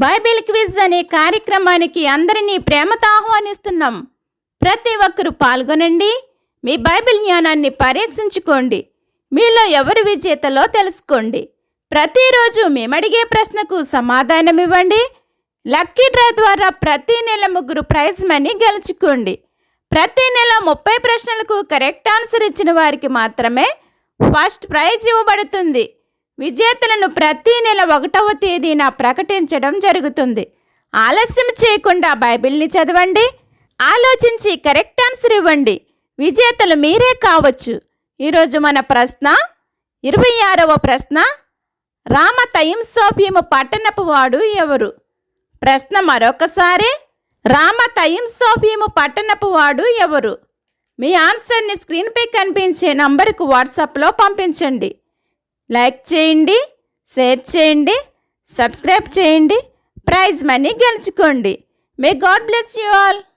Bible quiz అనే కార్యక్రమానికి అందరినీ ప్రేమతో ఆహ్వానిస్తున్నాం. ప్రతి ఒక్కరూ పాల్గొనండి. మీ బైబిల్ జ్ఞానాన్ని పరీక్షించుకోండి. మీలో ఎవరు విజేతలో తెలుసుకోండి. ప్రతిరోజు మేమడిగే ప్రశ్నకు సమాధానం ఇవ్వండి. లక్కీ డ్రా ద్వారా ప్రతి నెల 3 ప్రైజ్ మనీ గెలుచుకోండి. ప్రతి నెల 30 ప్రశ్నలకు కరెక్ట్ ఆన్సర్ ఇచ్చిన వారికి మాత్రమే ఫస్ట్ ప్రైజ్ ఇవ్వబడుతుంది. విజేతలను ప్రతి నెల 1వ తేదీన ప్రకటించడం జరుగుతుంది. ఆలస్యం చేయకుండా బైబిల్ని చదవండి. ఆలోచించి కరెక్ట్ ఆన్సర్ ఇవ్వండి. విజేతలు మీరే కావచ్చు. ఈరోజు మన ప్రశ్న 26వ ప్రశ్న, రామతయింసోఫీము పట్టణపు వాడు ఎవరు? ప్రశ్న మరొకసారి, రామతయింసోఫీము పట్టణపు వాడు ఎవరు? మీ ఆన్సర్ని స్క్రీన్పై కనిపించే నంబర్కు వాట్సాప్లో పంపించండి. లైక్ చేయండి, షేర్ చేయండి, సబ్స్క్రైబ్ చేయండి. ప్రైజ్ మనీ గెలుచుకోండి. May God bless you all.